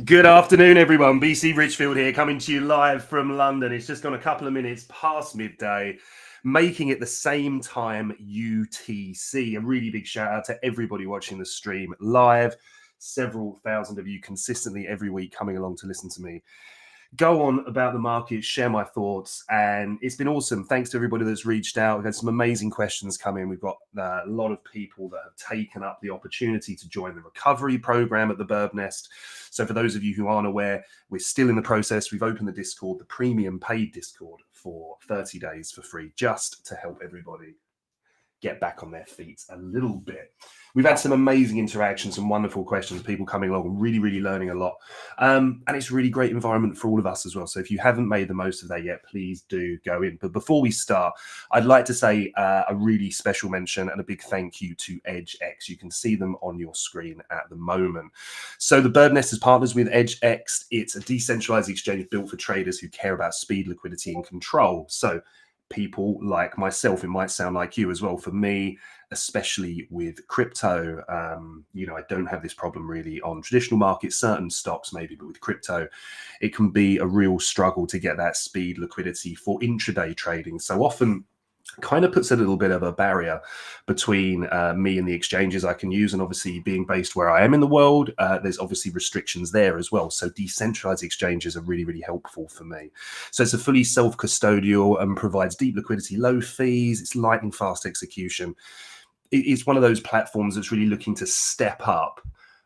Good afternoon, everyone. BC Richfield here, coming to you live from London. It's just gone a couple of minutes past midday, making it the same time UTC. A really big shout out to everybody watching the stream live. Several thousand of you consistently every week coming along to listen to me go on about the market, share my thoughts, and it's been awesome. Thanks to everybody that's reached out. We've had some amazing questions come in. We've got a lot of people that have taken up the opportunity to join the recovery program at the Birb Nest. So for those of you who aren't aware, we're still in the process. We've opened the Discord, the premium paid Discord, for 30 days for free, just to help everybody get back on their feet a little bit. We've had some amazing interactions, some wonderful questions, people coming along and really learning a lot. And it's a really great environment for all of us as well. So if you haven't made the most of that yet, please do go in. But before we start, I'd like to say a really special mention and a big thank you to EdgeX. You can see them on your screen at the moment. So the Birb Nest is partners with EdgeX. It's a decentralized exchange built for traders who care about speed, liquidity, and control. So people like myself, it might sound like you as well. For me, especially with crypto, I don't have this problem really on traditional markets, certain stocks maybe, but with crypto, it can be a real struggle to get that speed, liquidity for intraday trading. So often kind of puts a little bit of a barrier between me and the exchanges I can use. And obviously being based where I am in the world, there's obviously restrictions there as well. So decentralized exchanges are really helpful for me. So it's a fully self-custodial and provides deep liquidity, low fees. It's lightning fast execution. It's one of those platforms that's really looking to step up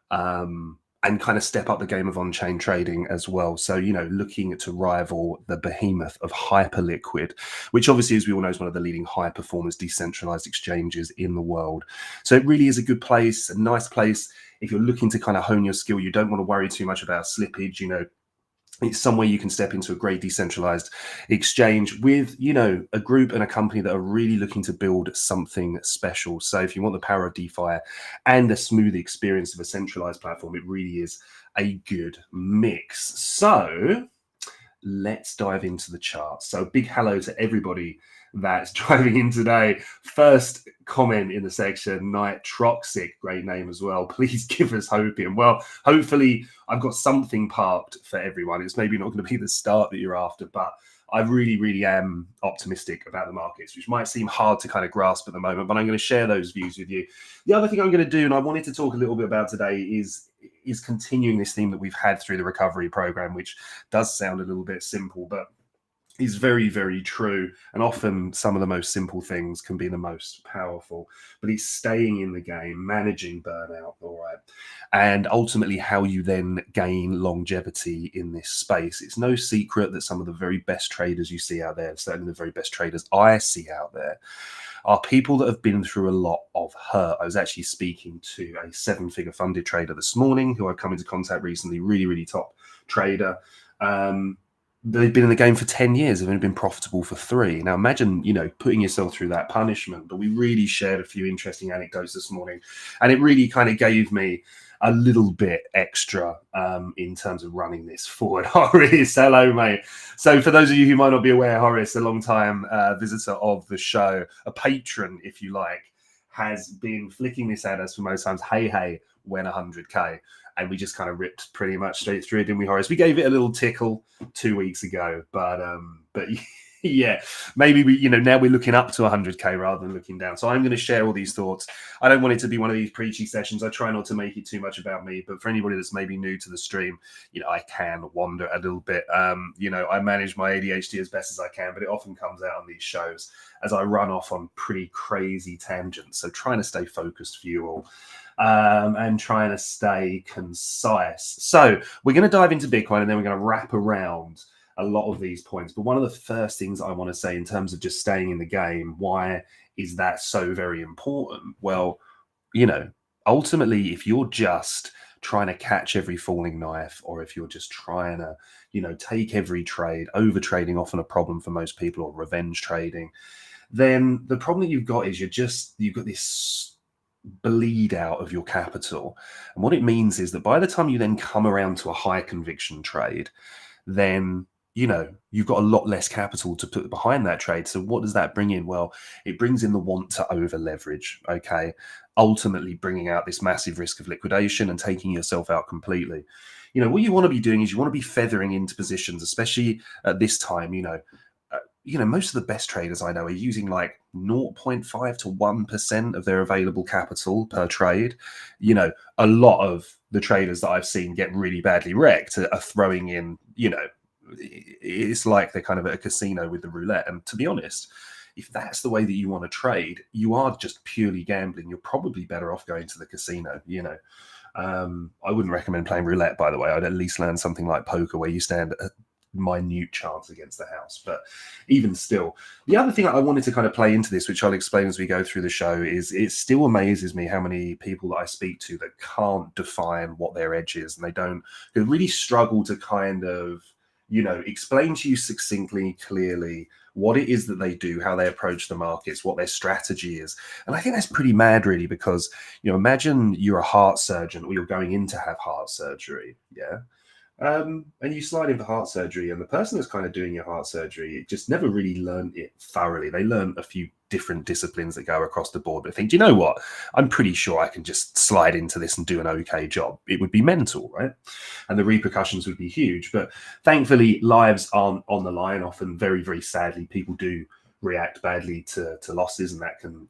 and kind of step up the game of on-chain trading as well. So, looking to rival the behemoth of Hyperliquid, which obviously, as we all know, is one of the leading high-performance decentralized exchanges in the world. So it really is a good place, a nice place. If you're looking to kind of hone your skill, you don't want to worry too much about slippage, it's somewhere you can step into a great decentralized exchange with, a group and a company that are really looking to build something special. So if you want the power of DeFi and a smooth experience of a centralized platform, it really is a good mix. So let's dive into the charts. So big hello to everybody that's driving in today. First comment in the section, Nitroxic, great name as well. Please give us hopium. Well, hopefully I've got something parked for everyone. It's maybe not going to be the start that you're after, but I really am optimistic about the markets, which might seem hard to kind of grasp at the moment, but I'm going to share those views with you. The other thing I'm going to do, and I wanted to talk a little bit about today, is continuing this theme that we've had through the recovery program, which does sound a little bit simple, but is very true. And often some of the most simple things can be the most powerful, but it's staying in the game, managing burnout, all right, and ultimately how you then gain longevity in this space. It's no secret that some of the very best traders you see out there, certainly the very best traders I see out there, are people that have been through a lot of hurt. I was actually speaking to a 7-figure funded trader this morning who I've come into contact recently, really top trader. They've been in the game for 10 years, have only been profitable for 3. Now imagine, putting yourself through that punishment. But we really shared a few interesting anecdotes this morning, and it really kind of gave me a little bit extra in terms of running this forward. Horace, hello, mate. So for those of you who might not be aware, Horace, a long-time visitor of the show, a patron, if you like, has been flicking this at us for most times. Hey, when 100K. And we just kind of ripped pretty much straight through it, didn't we, Horace? We gave it a little tickle 2 weeks ago, but Yeah, maybe we, now we're looking up to 100K rather than looking down. So I'm going to share all these thoughts. I don't want it to be one of these preachy sessions. I try not to make it too much about me, but for anybody that's maybe new to the stream, I can wander a little bit. I manage my ADHD as best as I can, but it often comes out on these shows as I run off on pretty crazy tangents. So trying to stay focused for you all. And trying to stay concise. So we're going to dive into Bitcoin and then we're going to wrap around a lot of these points. But one of the first things I want to say in terms of just staying in the game, why is that so very important? Well, ultimately, if you're just trying to catch every falling knife, or if you're just trying to, take every trade, over trading, often a problem for most people, or revenge trading, then the problem that you've got is you've got this bleed out of your capital. And what it means is that by the time you then come around to a high conviction trade, then you've got a lot less capital to put behind that trade. So what does that bring in? Well, it brings in the want to over leverage, okay? Ultimately bringing out this massive risk of liquidation and taking yourself out completely. What you want to be doing is you want to be feathering into positions, especially at this time. Most of the best traders I know are using like 0.5 to 1% of their available capital per trade. A lot of the traders that I've seen get really badly wrecked are throwing in, it's like they're kind of at a casino with the roulette. And to be honest, if that's the way that you want to trade, you are just purely gambling. You're probably better off going to the casino. I wouldn't recommend playing roulette, by the way. I'd at least learn something like poker where you stand a minute chance against the house. But even still, the other thing I wanted to kind of play into this, which I'll explain as we go through the show, is it still amazes me how many people that I speak to that can't define what their edge is, and they really struggle to kind of explain to you succinctly, clearly what it is that they do, how they approach the markets, what their strategy is. And I think that's pretty mad, really, because imagine you're a heart surgeon, or you're going in to have heart surgery, yeah. And you slide in for heart surgery, and the person that's kind of doing your heart surgery just never really learned it thoroughly. They learn a few different disciplines that go across the board, but think, do you know what? I'm pretty sure I can just slide into this and do an okay job. It would be mental, right? And the repercussions would be huge. But thankfully, lives aren't on the line. Often, very, very sadly, people do react badly to losses, and that can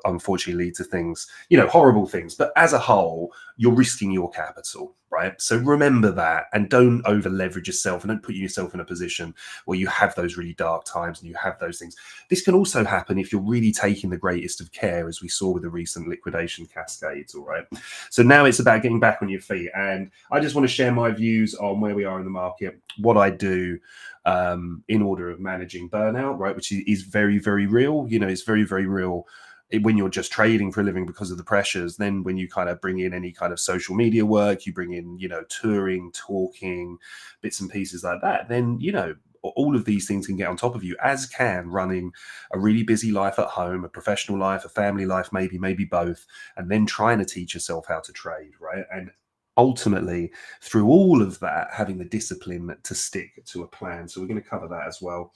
unfortunately lead to things, horrible things. But as a whole, you're risking your capital, right? So remember that, and don't over leverage yourself, and don't put yourself in a position where you have those really dark times and you have those things. This can also happen if you're really taking the greatest of care, as we saw with the recent liquidation cascades. All right, so now it's about getting back on your feet, and I just want to share my views on where we are in the market, what I do in order of managing burnout, right? Which is very, very real. It's very, very real when you're just trading for a living because of the pressures. Then when you kind of bring in any kind of social media work, you bring in, touring, talking, bits and pieces like that, then, all of these things can get on top of you, as can running a really busy life at home, a professional life, a family life, maybe both, and then trying to teach yourself how to trade, right? And ultimately, through all of that, having the discipline to stick to a plan. So we're going to cover that as well.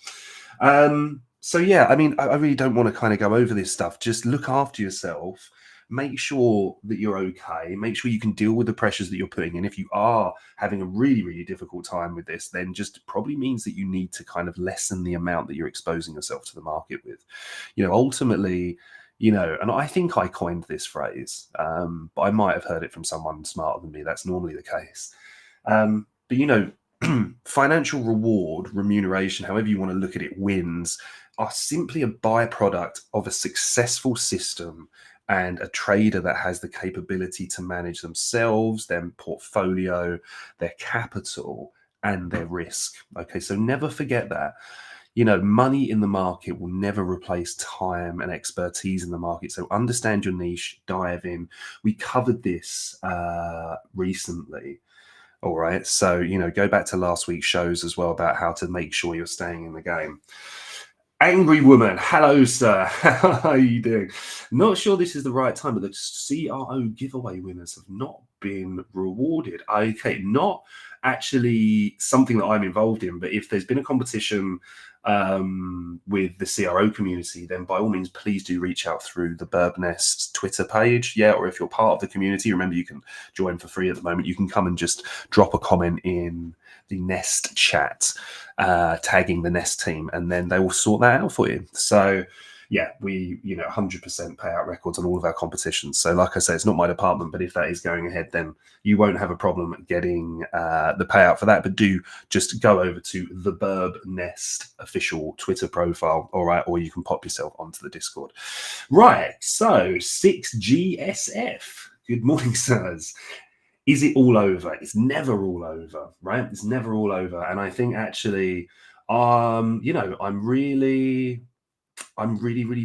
So yeah, I mean, I really don't want to kind of go over this stuff. Just look after yourself. Make sure that you're okay. Make sure you can deal with the pressures that you're putting in. If you are having a really, really difficult time with this, then just probably means that you need to kind of lessen the amount that you're exposing yourself to the market with. Ultimately, and I think I coined this phrase, but I might have heard it from someone smarter than me. That's normally the case. But financial reward, remuneration, however you want to look at it, wins are simply a byproduct of a successful system and a trader that has the capability to manage themselves, their portfolio, their capital, and their risk. Okay, so never forget that. Money in the market will never replace time and expertise in the market. So understand your niche, dive in. We covered this recently. All right. So, go back to last week's shows as well about how to make sure you're staying in the game. Angry Woman, hello, sir. How are you doing? Not sure this is the right time, but the CRO giveaway winners have not been rewarded. Okay, not actually something that I'm involved in, but if there's been a competition with the CRO community, then by all means, please do reach out through the Birb Nest Twitter page. Yeah, or if you're part of the community, remember you can join for free at the moment. You can come and just drop a comment in the Nest chat, tagging the Nest team, and then they will sort that out for you. So yeah, we 100% payout records on all of our competitions. So like I say, it's not my department, but if that is going ahead, then you won't have a problem getting the payout for that. But do just go over to the Birb Nest official Twitter profile, all right, or you can pop yourself onto the Discord. Right, so 6GSF. Good morning, sirs. Is it all over? It's never all over, right? It's never all over. And I think actually, I'm really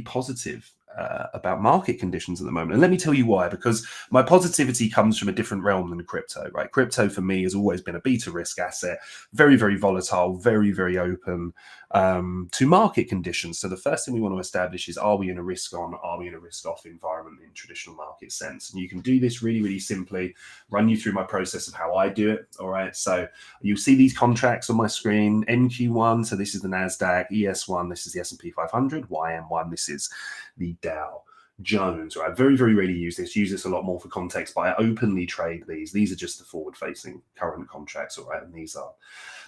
positive about market conditions at the moment. And let me tell you why, because my positivity comes from a different realm than crypto, right? Crypto for me has always been a beta risk asset, very, very volatile, very, very open to market conditions. So the first thing we want to establish is, are we in a risk on, are we in a risk off environment in traditional market sense? And you can do this really, really simply, run you through my process of how I do it. All right. So you'll see these contracts on my screen, NQ1. So this is the NASDAQ, ES1. This is the S&P 500, YM1. This is the Dow Jones, right? Very, very rarely use this a lot more for context, but I openly trade these. These are just the forward-facing current contracts, all right? And these are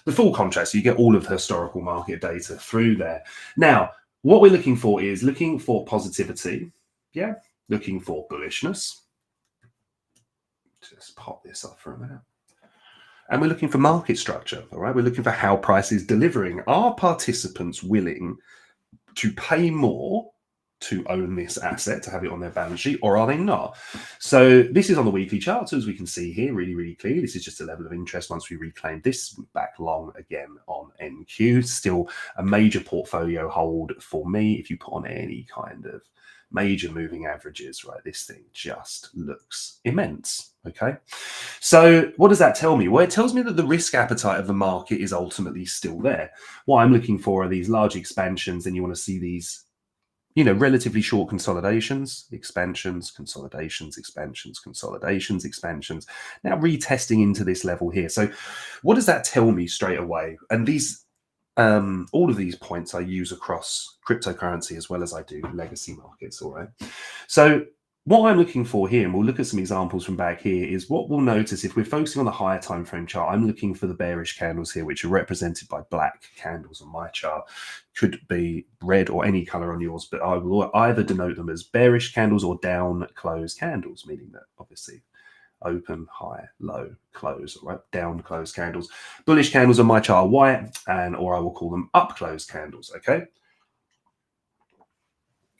the full contracts. So you get all of the historical market data through there. Now, what we're looking for is looking for positivity, yeah? Looking for bullishness. Just pop this up for a minute. And we're looking for market structure, all right? We're looking for how price is delivering. Are participants willing to pay more to own this asset, to have it on their balance sheet, or are they not? So this is on the weekly chart, so as we can see here really, really clearly, this is just a level of interest once we reclaim this back long again on NQ. Still a major portfolio hold for me. If you put on any kind of major moving averages, right, this thing just looks immense. Okay, so what does that tell me? Well, it tells me that the risk appetite of the market is ultimately still there. What I'm looking for are these large expansions, and you want to see these relatively short consolidations, expansions, consolidations, expansions, consolidations, expansions. Now retesting into this level here. So what does that tell me straight away? And these, all of these points I use across cryptocurrency as well as I do legacy markets, all right? So what I'm looking for here, and we'll look at some examples from back here, is what we'll notice if we're focusing on the higher time frame chart. I'm looking for the bearish candles here, which are represented by black candles on my chart. Could be red or any color on yours, but I will either denote them as bearish candles or down close candles, meaning that obviously open, high, low, close, right? Down close candles. Bullish candles on my chart are white, or I will call them up close candles, okay?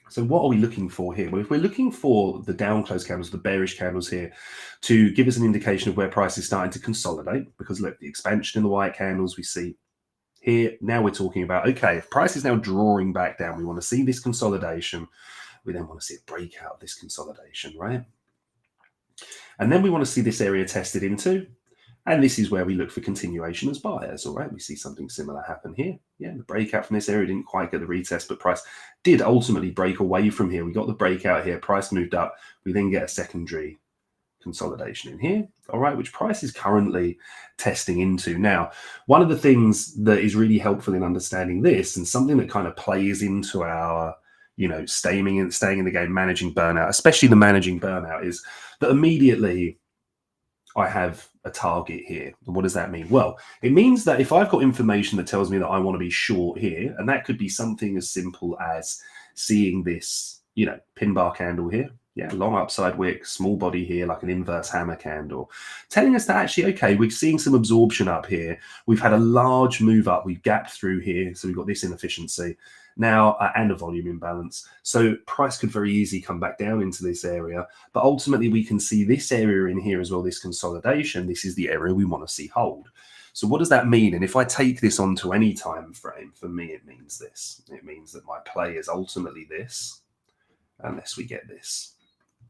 So what are we looking for here? Well, if we're looking for the down close candles, the bearish candles here, to give us an indication of where price is starting to consolidate, because look, the expansion in the white candles we see here, now we're talking about, okay, if price is now drawing back down, we want to see this consolidation. We then want to see a breakout of this consolidation, right? And then we want to see this area tested into. And this is where we look for continuation as buyers, all right? We see something similar happen here. Yeah, the breakout from this area didn't quite get the retest, but price did ultimately break away from here. We got the breakout here, price moved up. We then get a secondary consolidation in here, all right, which price is currently testing into. Now, one of the things that is really helpful in understanding this, and something that kind of plays into our staying in the game, managing burnout, especially the managing burnout, is that immediately I have a target here. And what does that mean? Well, it means that if I've got information that tells me that I want to be short here, and that could be something as simple as seeing this, pin bar candle here. Yeah, long upside wick, small body here, like an inverse hammer candle, telling us that actually, okay, we're seeing some absorption up here. We've had a large move up. We've gapped through here. So we've got this inefficiency now and a volume imbalance. So price could very easily come back down into this area. But ultimately, we can see this area in here as well, this consolidation. This is the area we want to see hold. So what does that mean? And if I take this onto any time frame, for me, it means this. It means that my play is ultimately this, unless we get this.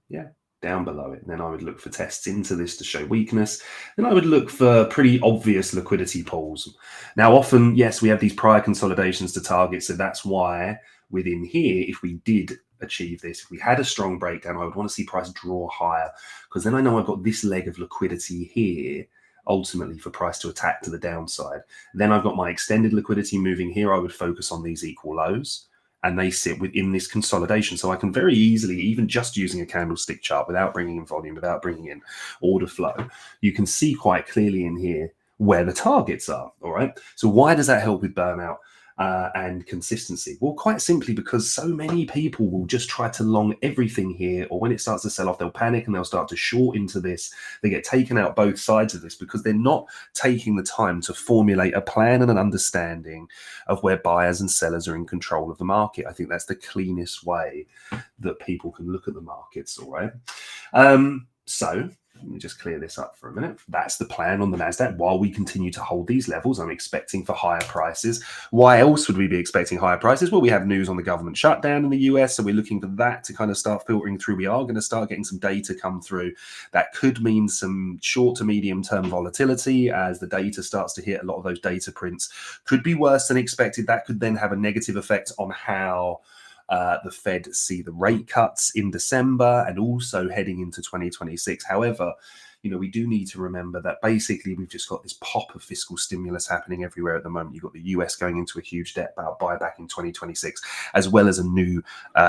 Yeah, down below it. And then I would look for tests into this to show weakness. Then I would look for pretty obvious liquidity pools. Now, often, yes, we have these prior consolidations to target. So that's why within here, if we did achieve this, if we had a strong breakdown, I would want to see price draw higher, because then I know I've got this leg of liquidity here ultimately for price to attack to the downside. Then I've got my extended liquidity moving here. I would focus on these equal lows, and they sit within this consolidation. So I can very easily, even just using a candlestick chart without bringing in volume, without bringing in order flow, you can see quite clearly in here where the targets are. All right. So why does that help with burnout and consistency? Well, quite simply because so many people will just try to long everything here, or when it starts to sell off, they'll panic and they'll start to short into this. They get taken out both sides of this because they're not taking the time to formulate a plan and an understanding of where buyers and sellers are in control of the market. I think that's the cleanest way that people can look at the markets. All right. So let me just clear this up for a minute. That's the plan on the NASDAQ. While we continue to hold these levels, I'm expecting for higher prices. Why else would we be expecting higher prices? Well, we have news on the government shutdown in the US, so we're looking for that to kind of start filtering through. We are going to start getting some data come through. That could mean some short to medium term volatility as the data starts to hit. A lot of those data prints could be worse than expected. That could then have a negative effect on how the Fed see the rate cuts in December and also heading into 2026. However, we do need to remember that basically we've just got this pop of fiscal stimulus happening everywhere at the moment. You've got the US going into a huge debt buyback in 2026, as well as a new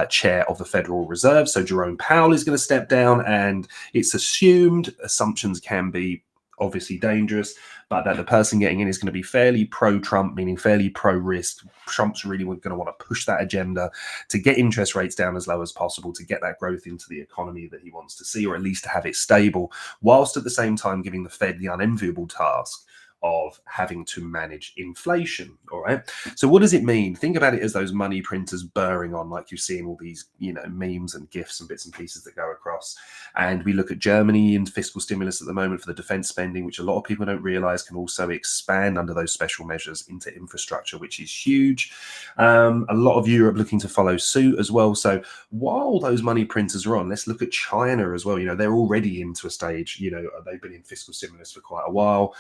chair of the Federal Reserve. So Jerome Powell is going to step down, and it's assumed, assumptions can be obviously dangerous, but that the person getting in is going to be fairly pro-Trump, meaning fairly pro-risk. Trump's really going to want to push that agenda to get interest rates down as low as possible, to get that growth into the economy that he wants to see, or at least to have it stable, whilst at the same time giving the Fed the unenviable task of having to manage inflation. All right. So what does it mean? Think about it as those money printers burring on, like you see in all these, memes and GIFs and bits and pieces that go across. And we look at Germany and fiscal stimulus at the moment for the defense spending, which a lot of people don't realize can also expand under those special measures into infrastructure, which is huge. A lot of Europe looking to follow suit as well. So while those money printers are on, let's look at China as well. They're already into a stage, they've been in fiscal stimulus for quite a while.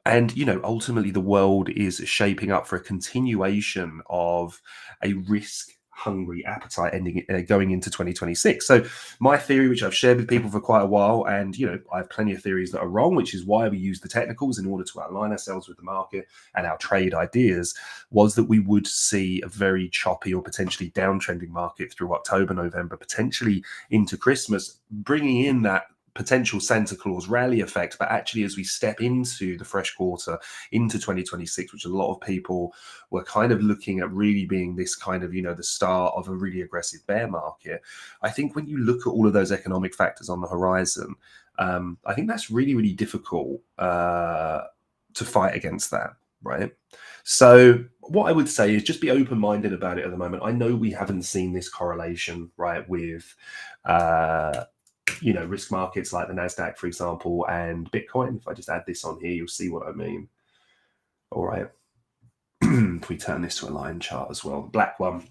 And ultimately the world is shaping up for a continuation of a risk-hungry appetite going into 2026. So my theory, which I've shared with people for quite a while, and I have plenty of theories that are wrong, which is why we use the technicals in order to align ourselves with the market and our trade ideas, was that we would see a very choppy or potentially downtrending market through October, November, potentially into Christmas, bringing in that potential Santa Claus rally effect. But actually, as we step into the fresh quarter, into 2026, which a lot of people were kind of looking at really being this kind of, the start of a really aggressive bear market, I think when you look at all of those economic factors on the horizon, I think that's really, really difficult to fight against that, right? So what I would say is just be open-minded about it at the moment. I know we haven't seen this correlation, right, with risk markets like the NASDAQ, for example, and Bitcoin. If I just add this on here, you'll see what I mean. All right. If we turn this to a line chart as well, the black one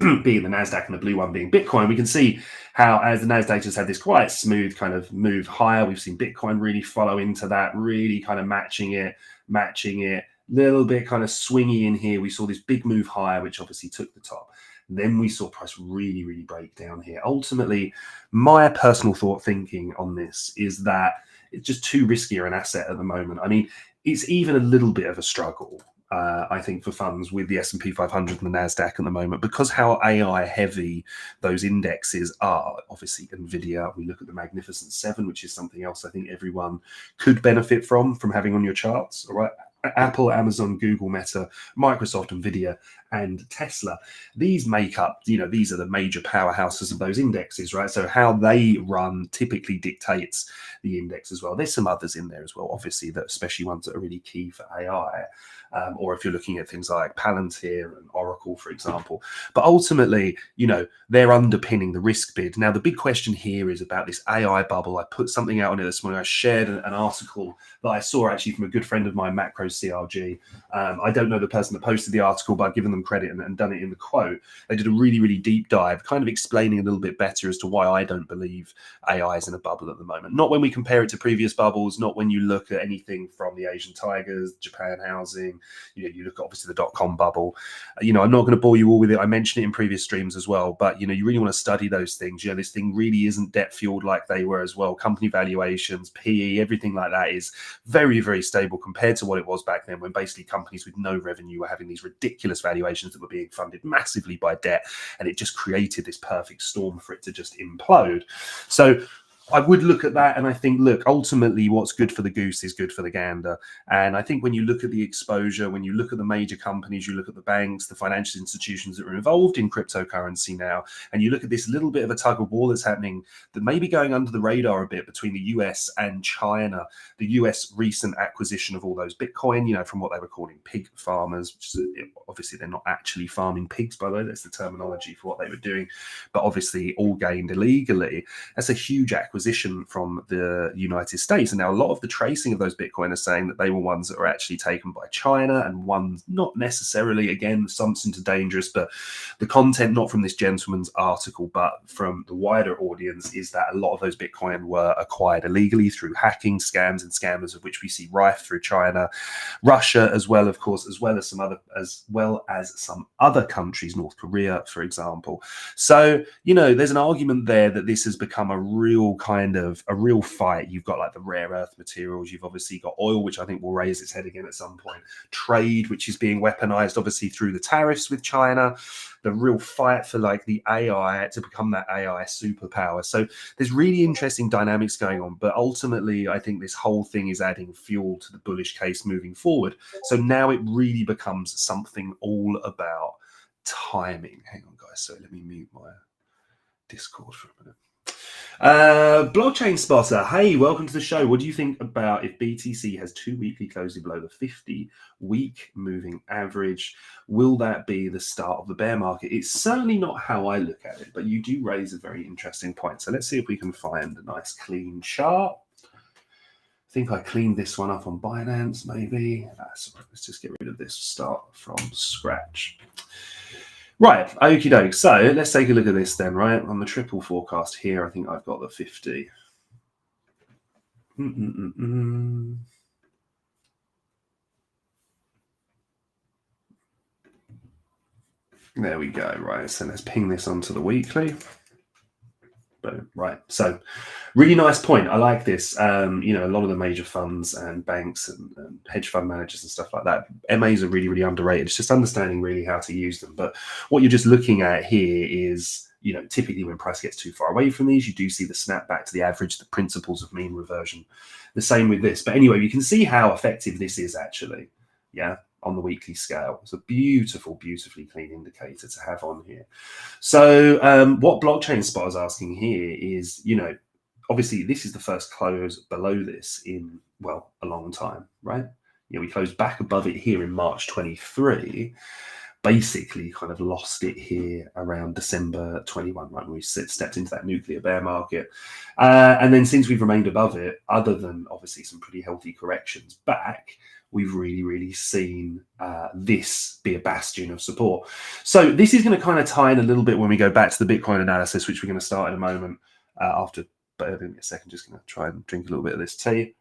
being the NASDAQ and the blue one being Bitcoin, we can see how as the NASDAQ just had this quite smooth kind of move higher, we've seen Bitcoin really follow into that, really kind of matching it, little bit kind of swingy in here. We saw this big move higher, which obviously took the top. Then we saw price really, really break down here. Ultimately, my personal thinking on this is that it's just too riskier an asset at the moment. I mean, it's even a little bit of a struggle, I think, for funds with the S&P 500 and the NASDAQ at the moment, because how AI heavy those indexes are. Obviously, NVIDIA, we look at the Magnificent Seven, which is something else I think everyone could benefit from having on your charts, all right? Apple, Amazon, Google, Meta, Microsoft, NVIDIA, and Tesla. These make up, these are the major powerhouses of those indexes, right? So how they run typically dictates the index as well. There's some others in there as well, obviously, that especially ones that are really key for AI. Or if you're looking at things like Palantir and Oracle, for example. But ultimately, they're underpinning the risk bid. Now, the big question here is about this AI bubble. I put something out on it this morning. I shared an article that I saw actually from a good friend of mine, Macro CRG. I don't know the person that posted the article, but I've given them credit and done it in the quote. They did a really, really deep dive, kind of explaining a little bit better as to why I don't believe AI is in a bubble at the moment. Not when we compare it to previous bubbles, not when you look at anything from the Asian tigers, Japan housing, happening. You look at obviously the dot-com bubble. I'm not going to bore you all with it. I mentioned it in previous streams as well, but you really want to study those things. This thing really isn't debt fueled like they were as well. Company valuations, PE, everything like that is very, very stable compared to what it was back then, when basically companies with no revenue were having these ridiculous valuations that were being funded massively by debt, and it just created this perfect storm for it to just implode. So I would look at that and I think, look, ultimately what's good for the goose is good for the gander. And I think when you look at the exposure, when you look at the major companies, you look at the banks, the financial institutions that are involved in cryptocurrency now, and you look at this little bit of a tug of war that's happening that may be going under the radar a bit between the US and China. The US recent acquisition of all those Bitcoin, from what they were calling pig farmers, which is, obviously they're not actually farming pigs, by the way, that's the terminology for what they were doing, but obviously all gained illegally. That's a huge acquisition from the United States. And now a lot of the tracing of those Bitcoin are saying that they were ones that were actually taken by China, and ones not necessarily, again, something too dangerous, but the content, not from this gentleman's article, but from the wider audience, is that a lot of those Bitcoin were acquired illegally through hacking scams and scammers, of which we see rife through China, Russia as well, of course, as well as some other countries, North Korea, for example. So, there's an argument there that this has become a real fight. You've got like the rare earth materials. You've obviously got oil, which I think will raise its head again at some point. Trade, which is being weaponized, obviously, through the tariffs with China. The real fight for like the AI to become that AI superpower. So there's really interesting dynamics going on. But ultimately, I think this whole thing is adding fuel to the bullish case moving forward. So now it really becomes something all about timing. Hang on, guys. So let me mute my Discord for a minute. Blockchain Spotter, hey, welcome to the show. What do you think about if BTC has 2 weekly closing below the 50-week moving average? Will that be the start of the bear market? It's certainly not how I look at it, but you do raise a very interesting point. So let's see if we can find a nice clean chart. I think I cleaned this one up on Binance, maybe. Sorry, let's just get rid of this, start from scratch. Right, okie doke. So let's take a look at this then, right? On the triple forecast here, I think I've got the 50. There we go, right? So let's ping this onto the weekly. Boom, right. So really nice point. I like this. A lot of the major funds and banks and hedge fund managers and stuff like that, MAs are really, really underrated. It's just understanding really how to use them. But what you're just looking at here is, typically when price gets too far away from these, you do see the snap back to the average, the principles of mean reversion. The same with this. But anyway, you can see how effective this is actually. Yeah. On the weekly scale. It's a beautiful, beautifully clean indicator to have on here. So what Blockchain Spot is asking here is, obviously this is the first close below this in, a long time, right? We closed back above it here in March 23, basically kind of lost it here around December 21, right, when we stepped into that nuclear bear market. And then since we've remained above it, other than obviously some pretty healthy corrections back, we've really, really seen this be a bastion of support. So this is going to kind of tie in a little bit when we go back to the Bitcoin analysis, which we're going to start in a moment after. But give me a second, just going to try and drink a little bit of this tea.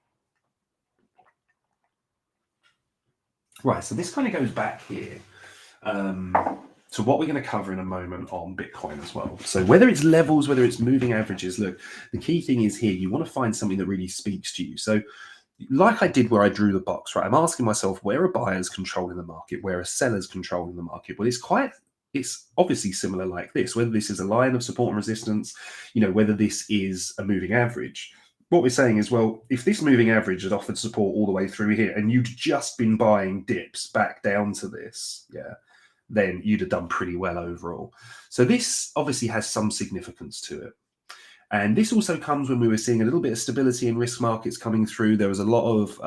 Right, so this kind of goes back here to what we're going to cover in a moment on Bitcoin as well. So whether it's levels, whether it's moving averages, look, the key thing is here, you want to find something that really speaks to you. So like I did where I drew the box, right? I'm asking myself, where are buyers controlling the market? Where are sellers controlling the market? Well, it's obviously similar like this, whether this is a line of support and resistance, whether this is a moving average. What we're saying is, well, if this moving average had offered support all the way through here and you'd just been buying dips back down to this, then you'd have done pretty well overall. So this obviously has some significance to it. And this also comes when we were seeing a little bit of stability in risk markets coming through. There was a lot of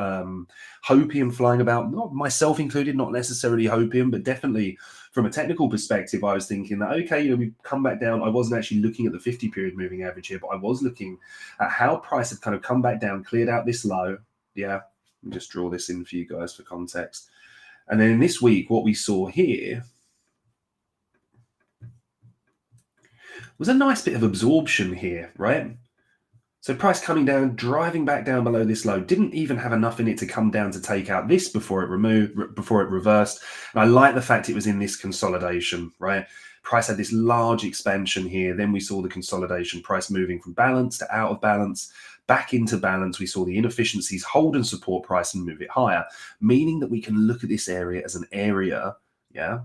hopium flying about, not myself included, not necessarily hopium, but definitely from a technical perspective, I was thinking that, okay, we've come back down. I wasn't actually looking at the 50-period moving average here, but I was looking at how price had kind of come back down, cleared out this low. Yeah, let me just draw this in for you guys for context. And then in this week, what we saw here was a nice bit of absorption here, right? So price coming down, driving back down below this low, didn't even have enough in it to come down to take out this before it reversed. And I like the fact it was in this consolidation, right? Price had this large expansion here. Then we saw the consolidation, price moving from balance to out of balance, back into balance. We saw the inefficiencies hold and support price and move it higher, meaning that we can look at this area as an area, yeah?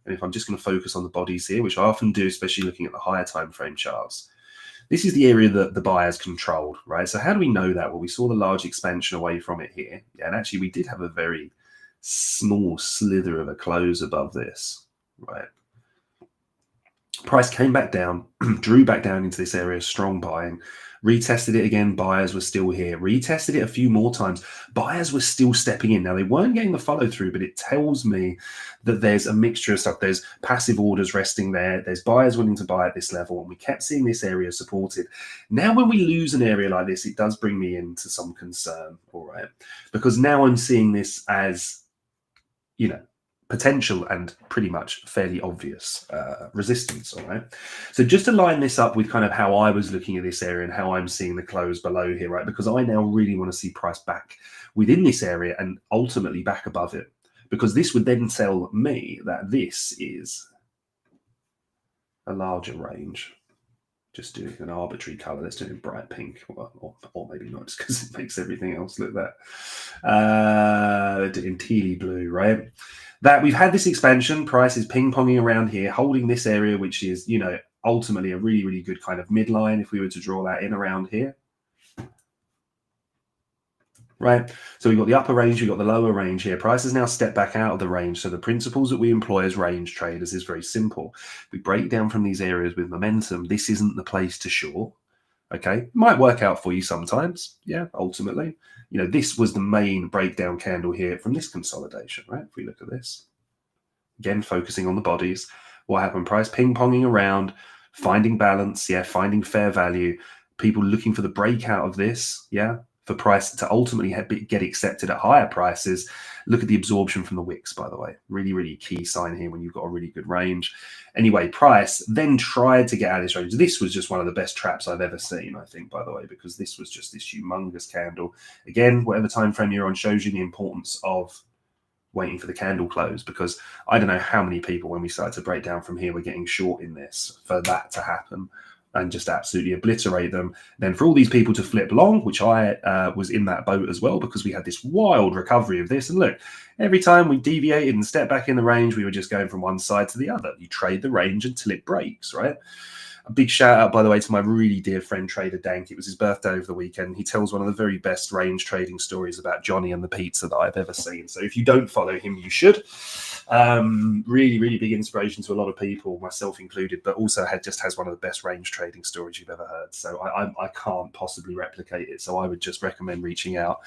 And if I'm just going to focus on the bodies here, which I often do, especially looking at the higher time frame charts, this is the area that the buyers controlled, right? So how do we know that? Well, we saw the large expansion away from it here. Yeah, and actually we did have a very small slither of a close above this, right? Price came back down, drew back down into this area, strong buying, retested it again, buyers were still here, retested it a few more times, buyers were still stepping in. Now, they weren't getting the follow through, but it tells me that there's a mixture of stuff. There's passive orders resting there, there's buyers willing to buy at this level, and we kept seeing this area supported. Now, when we lose an area like this, it does bring me into some concern, all right? Because now I'm seeing this as, you know, potential and pretty much fairly obvious resistance, all right? So just to line this up with kind of how I was looking at this area and how I'm seeing the close below here, right? Because I now really want to see price back within this area and ultimately back above it, because this would then tell me that this is a larger range. Just doing an arbitrary color. Let's do it in bright pink, or maybe not, just because it makes everything else look that. In tealy blue, right? That we've had this expansion, price is ping-ponging around here, holding this area, which is, you know, ultimately a really, really good kind of midline if we were to draw that in around here. Right, so we've got the upper range, we've got the lower range here. Price has now stepped back out of the range. So the principles that we employ as range traders is very simple. We break down from these areas with momentum. This isn't the place to short. Okay, might work out for you sometimes. Yeah, ultimately, you know, this was the main breakdown candle here from this consolidation, right? If we look at this, again, focusing on the bodies, what happened? Price ping-ponging around, finding balance, yeah, finding fair value, people looking for the breakout of this, yeah, for price to ultimately get accepted at higher prices. Look at the absorption from the wicks, by the way. Really, really key sign here when you've got a really good range. Anyway, price then tried to get out of this range. This was just one of the best traps I've ever seen, I think, by the way, because this was just this humongous candle. Again, whatever time frame you're on shows you the importance of waiting for the candle close, because I don't know how many people, when we started to break down from here, were getting short in this for that to happen and just absolutely obliterate them. Then for all these people to flip long, which I was in that boat as well, because we had this wild recovery of this. And look, every time we deviated and stepped back in the range, we were just going from one side to the other. You trade the range until it breaks, right? A big shout out, by the way, to my really dear friend Trader Dank. It was his birthday over the weekend. He tells one of the very best range trading stories about Johnny and the pizza that I've ever seen. So if you don't follow him, you should. Really, really big inspiration to a lot of people, myself included, but also has one of the best range trading stories you've ever heard. So I can't possibly replicate it. So I would just recommend reaching out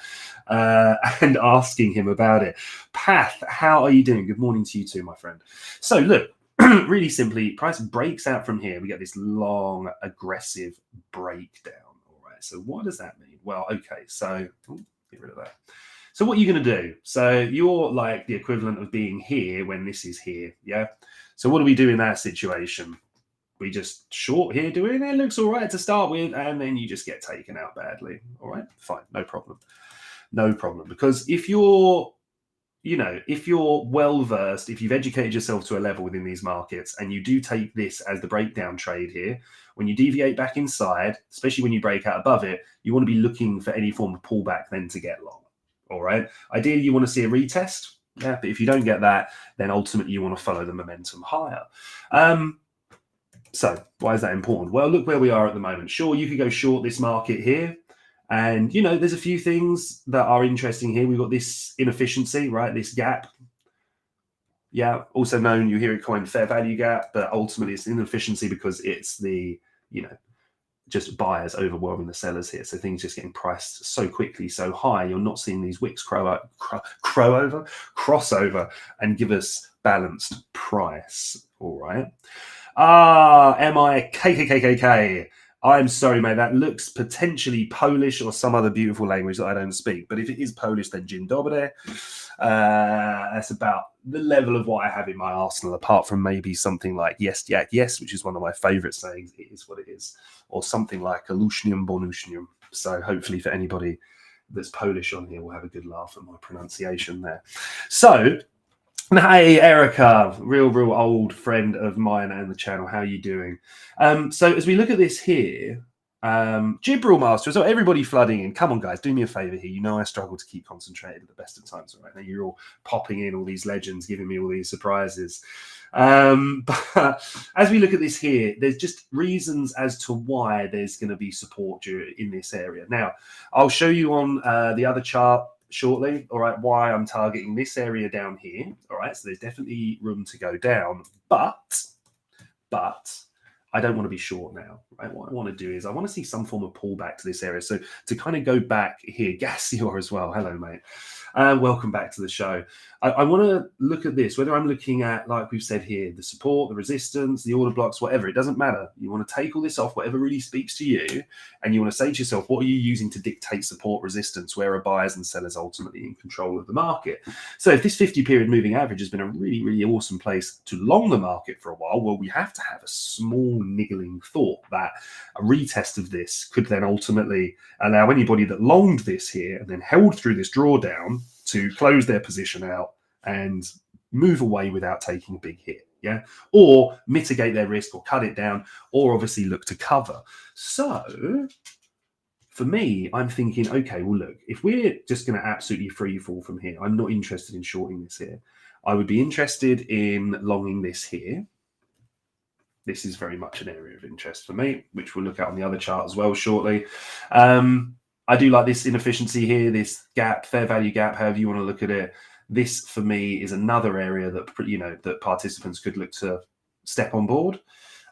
and asking him about it. Path, how are you doing? Good morning to you too, my friend. So look, really simply, price breaks out from here. We get this long, aggressive breakdown. All right. So what does that mean? Well, okay. So get rid of that. So what are you going to do? So you're like the equivalent of being here when this is here. Yeah. So what do we do in that situation? We just short here, do it. It looks all right to start with, and then you just get taken out badly. All right. Fine. No problem. No problem. Because if you're well versed, if you've educated yourself to a level within these markets, and you do take this as the breakdown trade here, when you deviate back inside, especially when you break out above it, you want to be looking for any form of pullback then to get long. All right. Ideally, you want to see a retest. Yeah. But if you don't get that, then ultimately you want to follow the momentum higher. So why is that important? Well, look where we are at the moment. Sure, you could go short this market here. And, you know, there's a few things that are interesting here. We've got this inefficiency, right? This gap. Yeah, also known, you hear it coined fair value gap, but ultimately it's inefficiency because it's the, you know, just buyers overwhelming the sellers here. So things just getting priced so quickly, so high, you're not seeing these wicks crossover and give us balanced price. All right. MIKKKKK. I'm sorry, mate. That looks potentially Polish or some other beautiful language that I don't speak. But if it is Polish, then dzień dobry. That's about the level of what I have in my arsenal, apart from maybe something like yes, yak, yes, which is one of my favorite sayings. It is what it is. Or something like Alushnium Bonushnium. So hopefully for anybody that's Polish on here, we'll have a good laugh at my pronunciation there. So, hey, Erica, real old friend of mine and the channel. How are you doing? So as we look at this here, Gibril Master, so everybody flooding in. Come on, guys, do me a favor here. You know I struggle to keep concentrated at the best of times. Right now, you're all popping in, all these legends, giving me all these surprises. But as we look at this here, there's just reasons as to why there's going to be support in this area. Now, I'll show you on the other chart shortly, all right, why I'm targeting this area down here. All right, so there's definitely room to go down, but I don't want to be short now, right? What I want to do is I want to see some form of pullback to this area. So to kind of go back here, Gassior as well. Hello, mate. Welcome back to the show. I want to look at this, whether I'm looking at, like we've said here, the support, the resistance, the order blocks, whatever, it doesn't matter. You want to take all this off, whatever really speaks to you, and you want to say to yourself, what are you using to dictate support, resistance? Where are buyers and sellers ultimately in control of the market? So if this 50-period moving average has been a really awesome place to long the market for a while, well, we have to have a small niggling thought that a retest of this could then ultimately allow anybody that longed this here and then held through this drawdown to close their position out and move away without taking a big hit, yeah, or mitigate their risk or cut it down, or obviously look to cover. So for me, I'm thinking, okay, well, look, if we're just going to absolutely free fall from here, I'm not interested in shorting this here. I would be interested in longing this here. This is very much an area of interest for me, which we'll look at on the other chart as well shortly. I do like this inefficiency here, this gap, fair value gap, however you want to look at it. This, for me, is another area that, you know, that participants could look to step on board.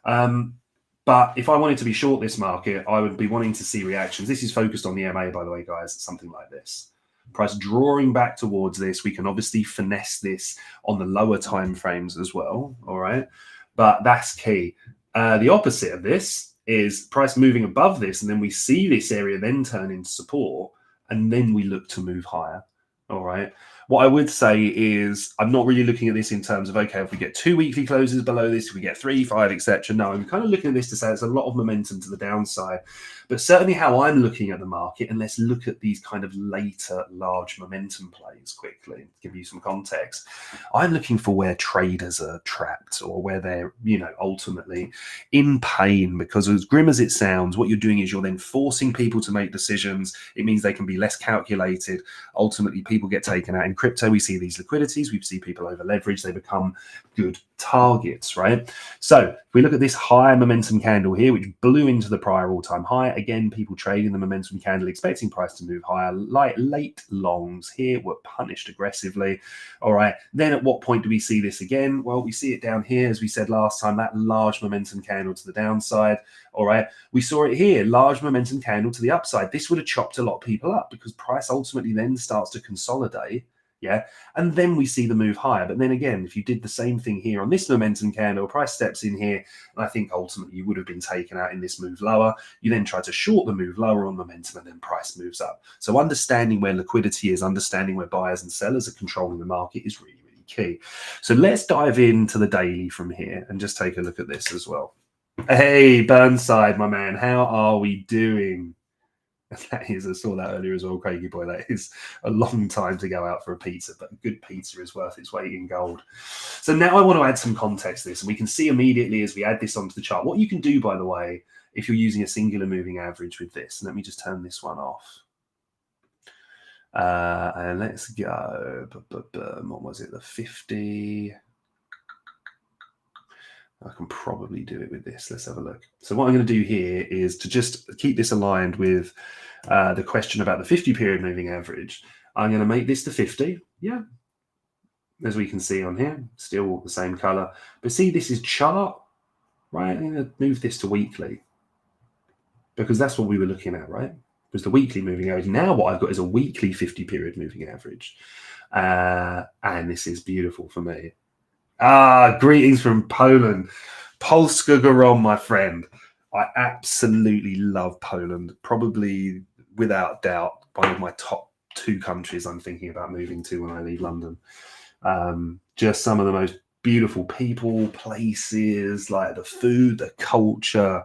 But if I wanted to be short this market, I would be wanting to see reactions. This is focused on the MA, by the way, guys, something like this. Price drawing back towards this. We can obviously finesse this on the lower time frames as well, all right? But that's key. The opposite of this is price moving above this, and then we see this area then turn into support, and then we look to move higher. All right. What I would say is I'm not really looking at this in terms of, okay, if we get 2 weekly closes below this, if we get 3, 5, etc. No, I'm kind of looking at this to say it's a lot of momentum to the downside. But certainly how I'm looking at the market, and let's look at these kind of later large momentum plays quickly, give you some context. I'm looking for where traders are trapped, or where they're, you know, ultimately in pain, because as grim as it sounds, what you're doing is you're then forcing people to make decisions. It means they can be less calculated. Ultimately, people get taken out. In crypto, we see these liquidities, we see people over leverage, they become good targets, right? So if we look at this higher momentum candle here, which blew into the prior all-time high, again, people trading the momentum candle, expecting price to move higher. Late longs here were punished aggressively. All right, then at what point do we see this again? Well, we see it down here, as we said last time, that large momentum candle to the downside. All right, we saw it here, large momentum candle to the upside. This would have chopped a lot of people up, because price ultimately then starts to consolidate. Yeah, and then we see the move higher. But then again, if you did the same thing here on this momentum candle, price steps in here, and I think ultimately you would have been taken out in this move lower. You then try to short the move lower on momentum, and then price moves up. So understanding where liquidity is, understanding where buyers and sellers are controlling the market is really key. So let's dive into the daily from here and just take a look at this as well. Hey, Burnside, my man, how are we doing? That is, I saw that earlier as well, Craigie boy. That is a long time to go out for a pizza, but good pizza is worth its weight in gold. So now I want to add some context to this, and we can see immediately as we add this onto the chart what you can do, by the way, if you're using a singular moving average with this. And let me just turn this one off. And let's go. What was it? The 50. I can probably do it with this. Let's have a look. So what I'm going to do here is to just keep this aligned with the question about the 50-period moving average. I'm going to make this the 50. Yeah. As we can see on here, still the same color. But see, this is chart, right? I'm going to move this to weekly, because that's what we were looking at, right? It was the weekly moving average. Now what I've got is a weekly 50-period moving average. And this is beautiful for me. Greetings from Poland. Polska Goron, my friend. I absolutely love Poland. Probably, without doubt, one of my top 2 countries I'm thinking about moving to when I leave London. Just some of the most beautiful people, places, like the food, the culture.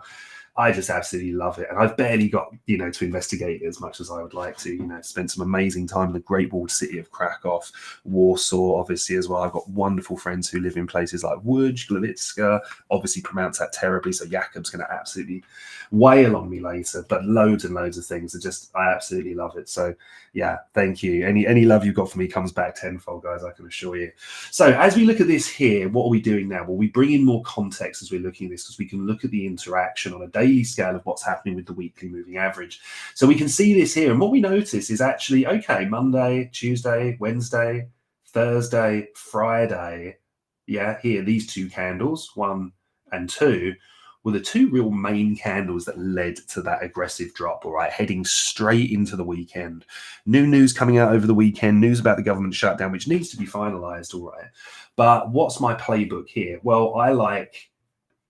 I just absolutely love it. And I've barely got, to investigate it as much as I would like to, spent some amazing time in the great walled city of Krakow, Warsaw, obviously, as well. I've got wonderful friends who live in places like Łódź, Gliwice, obviously pronounce that terribly. So Jakub's going to absolutely wail on me later, but loads and loads of things I absolutely love it. So yeah, thank you. Any love you've got for me comes back tenfold, guys, I can assure you. So as we look at this here, what are we doing now? Well, we bring in more context as we're looking at this, because we can look at the interaction on a daily scale of what's happening with the weekly moving average. So we can see this here. And what we notice is actually, okay, Monday, Tuesday, Wednesday, Thursday, Friday. Yeah, here, these two candles, 1 and 2, were the two real main candles that led to that aggressive drop, all right, heading straight into the weekend. New news coming out over the weekend, news about the government shutdown, which needs to be finalized, all right. But what's my playbook here? Well, I like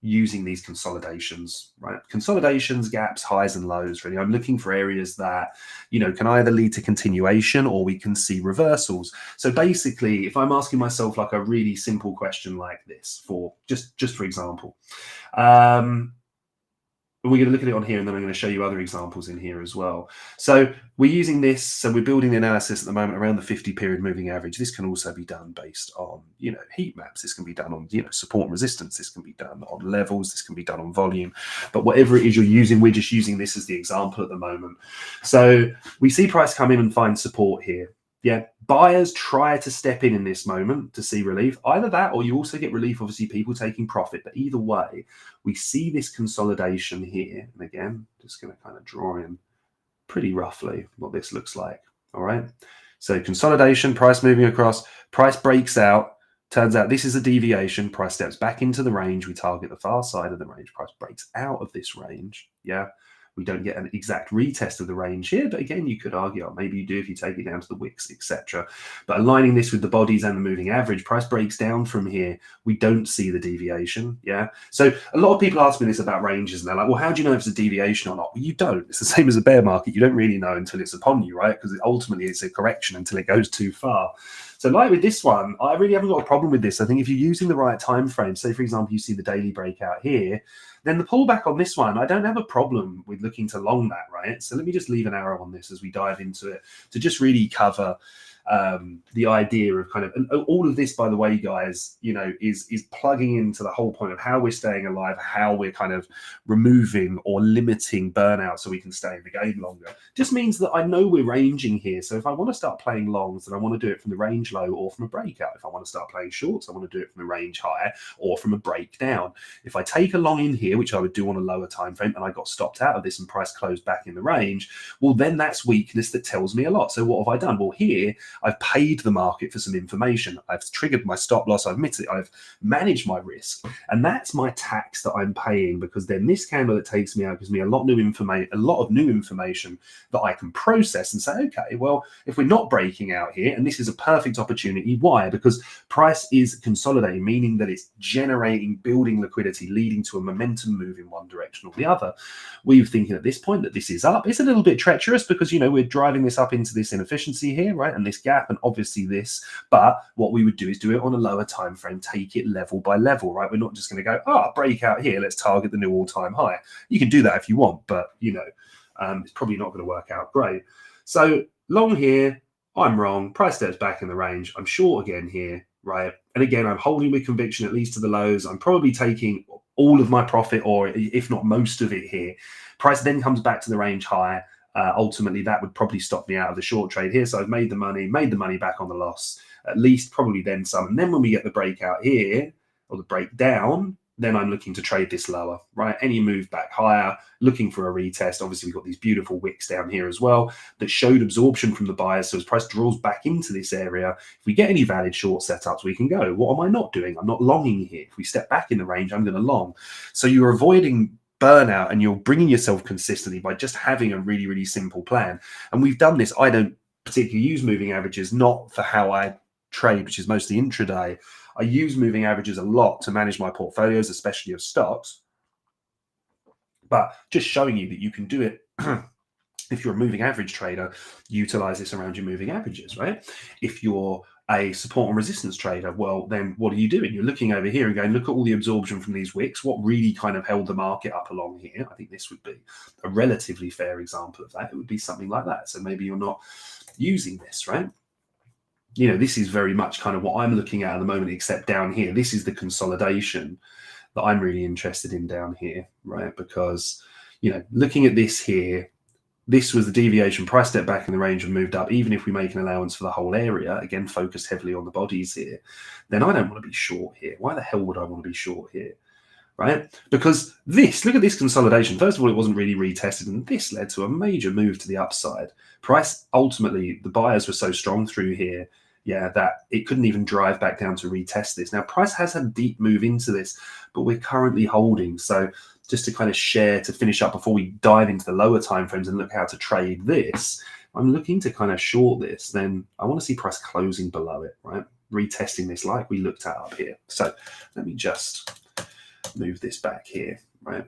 using these consolidations, right? Consolidations, gaps, highs and lows, really. I'm looking for areas that, can either lead to continuation or we can see reversals. So basically, if I'm asking myself like a really simple question like this, for just for example, we're going to look at it on here, and then I'm going to show you other examples in here as well. So we're using this. So we're building the analysis at the moment around the 50-period moving average. This can also be done based on, heat maps. This can be done on, support and resistance. This can be done on levels. This can be done on volume. But whatever it is you're using, we're just using this as the example at the moment. So we see price come in and find support here. Yeah, buyers try to step in this moment to see relief. Either that, or you also get relief, obviously, people taking profit. But either way, we see this consolidation here. And again, just going to kind of draw in pretty roughly what this looks like. All right. So consolidation, price moving across, price breaks out. Turns out this is a deviation. Price steps back into the range. We target the far side of the range. Price breaks out of this range. Yeah. We don't get an exact retest of the range here, but again, you could argue, or maybe you do if you take it down to the wicks, etc. But aligning this with the bodies and the moving average, price breaks down from here. We don't see the deviation. Yeah. So a lot of people ask me this about ranges, and they're like, well, how do you know if it's a deviation or not? Well, you don't. It's the same as a bear market. You don't really know until it's upon you, right? Because ultimately it's a correction until it goes too far. So like with this one, I really haven't got a problem with this. I think if you're using the right time frame, say, for example, you see the daily breakout here, then the pullback on this one, I don't have a problem with looking to long that, right? So let me just leave an arrow on this as we dive into it to just really cover the idea of kind of, and all of this, by the way, guys, is plugging into the whole point of how we're staying alive, how we're kind of removing or limiting burnout so we can stay in the game longer. Just means that I know we're ranging here. So if I want to start playing longs, then I want to do it from the range low or from a breakout. If I want to start playing shorts, I want to do it from the range high or from a breakdown. If I take a long in here, which I would do on a lower time frame, and I got stopped out of this and price closed back in the range, well, then that's weakness that tells me a lot. So what have I done? Well, here I've paid the market for some information. I've triggered my stop loss. I've managed my risk, and that's my tax that I'm paying, because then this candle that takes me out gives me a lot of new information that I can process and say, okay, well, if we're not breaking out here, and this is a perfect opportunity. Why? Because price is consolidating, meaning that it's generating, building liquidity, leading to a momentum move in one direction or the other. We're thinking at this point that this is up. It's a little bit treacherous because, we're driving this up into this inefficiency here, right? And this gap, and obviously this, but what we would do is do it on a lower time frame, take it level by level, right? We're not just going to go, breakout here, let's target the new all-time high. You can do that if you want, but it's probably not going to work out great. So long here, I'm wrong, price steps back in the range, I'm short again here, right? And again, I'm holding with conviction at least to the lows. I'm probably taking all of my profit, or if not most of it here. Price then comes back to the range high. Ultimately, that would probably stop me out of the short trade here. So I've made the money back on the loss, at least probably then some. And then when we get the breakout here, or the breakdown, then I'm looking to trade this lower, right? Any move back higher, looking for a retest. Obviously, we've got these beautiful wicks down here as well that showed absorption from the buyers. So as price draws back into this area, if we get any valid short setups, we can go. What am I not doing? I'm not longing here. If we step back in the range, I'm going to long. So you're avoiding burnout, and you're bringing yourself consistently by just having a really, really simple plan. And we've done this. I don't particularly use moving averages, not for how I trade, which is mostly intraday. I use moving averages a lot to manage my portfolios, especially of stocks. But just showing you that you can do it. If you're a moving average trader, utilize this around your moving averages, right? If you're a support and resistance trader, well, then what are you doing? You're looking over here and going, look at all the absorption from these wicks. What really kind of held the market up along here? I think this would be a relatively fair example of that. It would be something like that. So maybe you're not using this, right? You know, this is very much kind of what I'm looking at the moment, except down here, this is the consolidation that I'm really interested in down here, right? Because, you know, looking at this here, this was the deviation, price step back in the range and moved up. Even if we make an allowance for the whole area, again, focused heavily on the bodies here, then I don't want to be short here. Why the hell would I want to be short here, right? Because this, look at this consolidation. First of all, it wasn't really retested, and this led to a major move to the upside. Price, ultimately, the buyers were so strong through here, yeah, that it couldn't even drive back down to retest this. Now, price has had a deep move into this, but we're currently holding. So just to kind of share, to finish up before we dive into the lower timeframes and look how to trade this, I'm looking to kind of short this. Then I want to see price closing below it, right? Retesting this like we looked at up here. So let me just move this back here, right?